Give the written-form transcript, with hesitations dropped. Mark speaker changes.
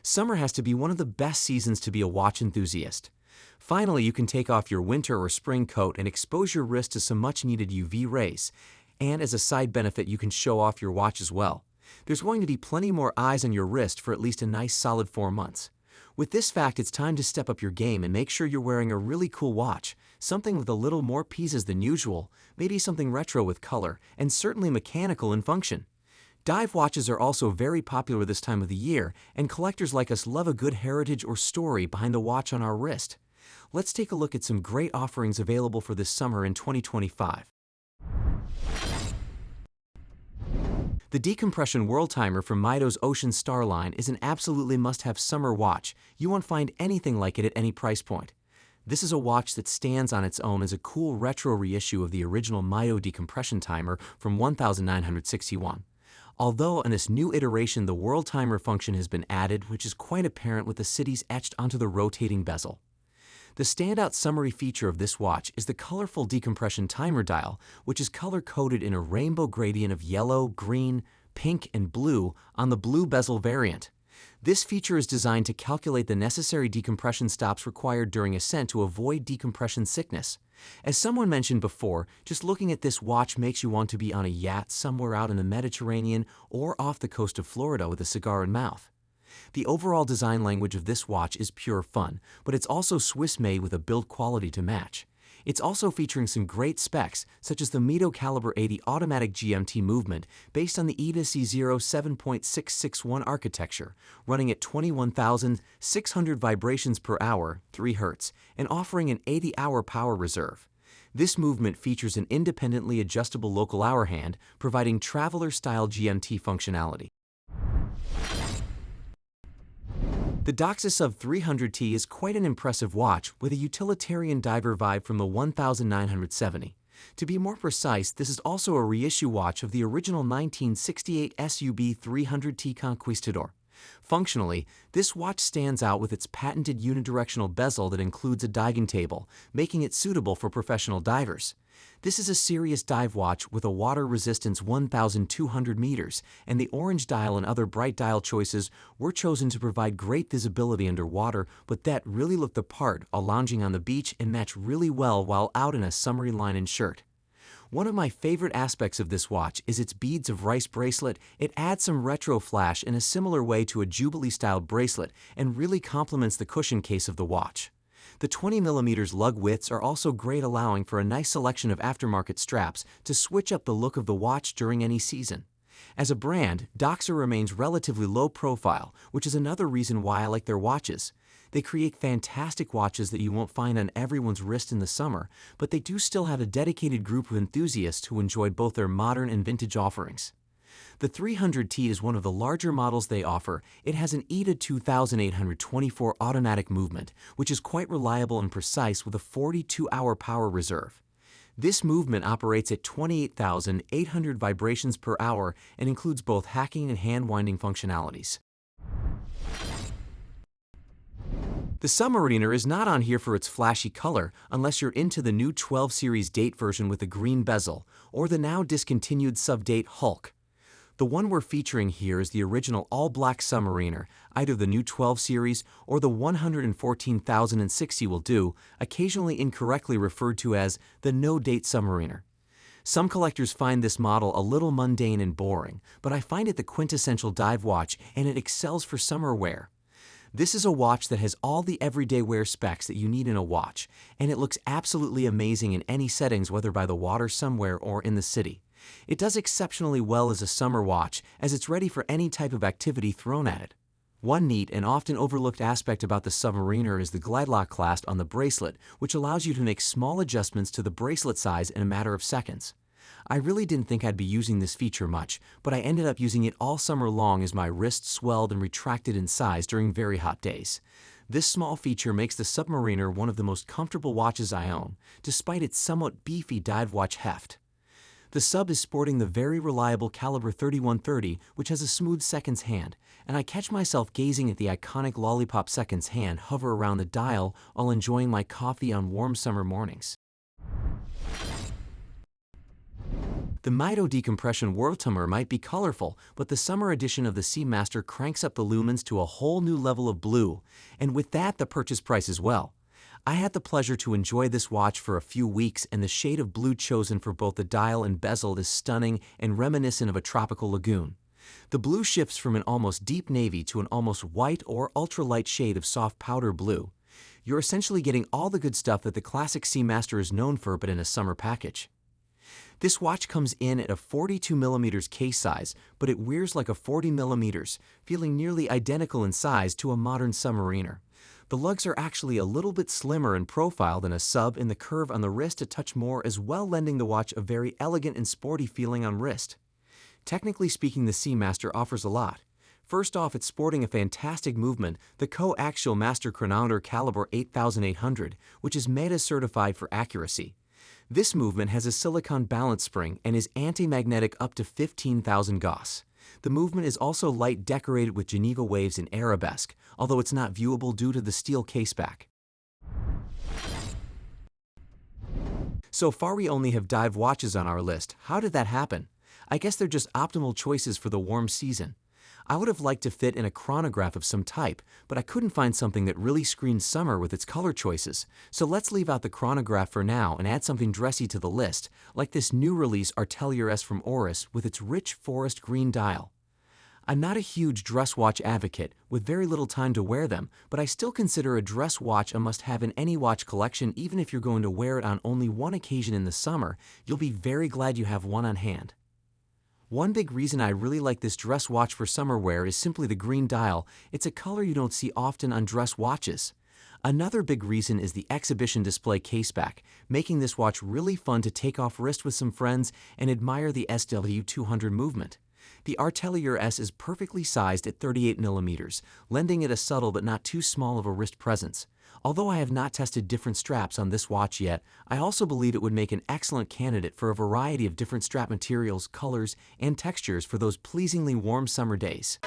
Speaker 1: Summer has to be one of the best seasons to be a watch enthusiast. Finally, you can take off your winter or spring coat and expose your wrist to some much-needed UV rays. And as a side benefit, you can show off your watch as well. There's going to be plenty more eyes on your wrist for at least a nice solid 4 months. With this fact, it's time to step up your game and make sure you're wearing a really cool watch, something with a little more pieces than usual, maybe something retro with color, and certainly mechanical in function. Dive watches are also very popular this time of the year, and collectors like us love a good heritage or story behind the watch on our wrist. Let's take a look at some great offerings available for this summer in 2025. The Decompression Worldtimer from Mido's Ocean Star line is an absolutely must-have summer watch. You won't find anything like it at any price point. This is a watch that stands on its own as a cool retro reissue of the original Mido Decompression timer from 1961. Although in this new iteration the Worldtimer function has been added, which is quite apparent with the cities etched onto the rotating bezel. The standout summary feature of this watch is the colorful decompression timer dial, which is color-coded in a rainbow gradient of yellow, green, pink, and blue on the blue bezel variant. This feature is designed to calculate the necessary decompression stops required during ascent to avoid decompression sickness. As someone mentioned before, just looking at this watch makes you want to be on a yacht somewhere out in the Mediterranean or off the coast of Florida with a cigar in mouth. The overall design language of this watch is pure fun, but it's also Swiss-made with a build quality to match. It's also featuring some great specs, such as the Mido Caliber 80 automatic GMT movement based on the ETA C0 7.661 architecture, running at 21,600 vibrations per hour, 3 Hz, and offering an 80-hour power reserve. This movement features an independently adjustable local hour hand, providing traveler-style GMT functionality. The Doxa Sub 300T is quite an impressive watch with a utilitarian diver vibe from the 1970. To be more precise, this is also a reissue watch of the original 1968 SUB 300T Conquistador. Functionally, this watch stands out with its patented unidirectional bezel that includes a diving table, making it suitable for professional divers. This is a serious dive watch with a water resistance 1,200 meters, and the orange dial and other bright dial choices were chosen to provide great visibility underwater, but that really look the part while lounging on the beach and match really well while out in a summery linen shirt. One of my favorite aspects of this watch is its beads of rice bracelet. It adds some retro flash in a similar way to a Jubilee-styled bracelet and really complements the cushion case of the watch. The 20mm lug widths are also great, allowing for a nice selection of aftermarket straps to switch up the look of the watch during any season. As a brand, Doxa remains relatively low profile, which is another reason why I like their watches. They create fantastic watches that you won't find on everyone's wrist in the summer, but they do still have a dedicated group of enthusiasts who enjoy both their modern and vintage offerings. The 300T is one of the larger models they offer. It has an ETA 2824 automatic movement, which is quite reliable and precise with a 42-hour power reserve. This movement operates at 28,800 vibrations per hour and includes both hacking and hand-winding functionalities. The Submariner is not on here for its flashy color unless you're into the new 12 series date version with a green bezel, or the now discontinued Sub-Date Hulk. The one we're featuring here is the original all-black Submariner, either the new 12 series or the 114,060 will do, occasionally incorrectly referred to as the no-date Submariner. Some collectors find this model a little mundane and boring, but I find it the quintessential dive watch, and it excels for summer wear. This is a watch that has all the everyday wear specs that you need in a watch, and it looks absolutely amazing in any settings, whether by the water somewhere or in the city. It does exceptionally well as a summer watch, as it's ready for any type of activity thrown at it. One neat and often overlooked aspect about the Submariner is the glide lock clasp on the bracelet, which allows you to make small adjustments to the bracelet size in a matter of seconds. I really didn't think I'd be using this feature much, but I ended up using it all summer long as my wrist swelled and retracted in size during very hot days. This small feature makes the Submariner one of the most comfortable watches I own, despite its somewhat beefy dive watch heft. The Sub is sporting the very reliable Caliber 3130, which has a smooth seconds hand, and I catch myself gazing at the iconic Lollipop seconds hand hover around the dial while enjoying my coffee on warm summer mornings. The Mido Decompression Worldtimer might be colorful, but the summer edition of the Seamaster cranks up the lumens to a whole new level of blue, and with that the purchase price as well. I had the pleasure to enjoy this watch for a few weeks, and the shade of blue chosen for both the dial and bezel is stunning and reminiscent of a tropical lagoon. The blue shifts from an almost deep navy to an almost white or ultralight shade of soft powder blue. You're essentially getting all the good stuff that the classic Seamaster is known for, but in a summer package. This watch comes in at a 42mm case size, but it wears like a 40mm, feeling nearly identical in size to a modern Submariner. The lugs are actually a little bit slimmer in profile than a Sub, and the curve on the wrist a touch more, as well, lending the watch a very elegant and sporty feeling on wrist. Technically speaking, the Seamaster offers a lot. First off, it's sporting a fantastic movement, the coaxial master chronometer caliber 8800, which is MEDA certified for accuracy. This movement has a silicone balance spring and is anti-magnetic up to 15,000 Gauss. The movement is also light decorated with Geneva waves in arabesque, although it's not viewable due to the steel caseback. So far we only have dive watches on our list. How did that happen? I guess they're just optimal choices for the warm season. I would have liked to fit in a chronograph of some type, but I couldn't find something that really screamed summer with its color choices. So let's leave out the chronograph for now and add something dressy to the list, like this new release Artelier S from Oris with its rich forest green dial. I'm not a huge dress watch advocate, with very little time to wear them, but I still consider a dress watch a must-have in any watch collection. Even if you're going to wear it on only one occasion in the summer, you'll be very glad you have one on hand. One big reason I really like this dress watch for summer wear is simply the green dial. It's a color you don't see often on dress watches. Another big reason is the exhibition display caseback, making this watch really fun to take off wrist with some friends and admire the SW200 movement. The Artelier S is perfectly sized at 38mm, lending it a subtle but not too small of a wrist presence. Although I have not tested different straps on this watch yet, I also believe it would make an excellent candidate for a variety of different strap materials, colors, and textures for those pleasingly warm summer days.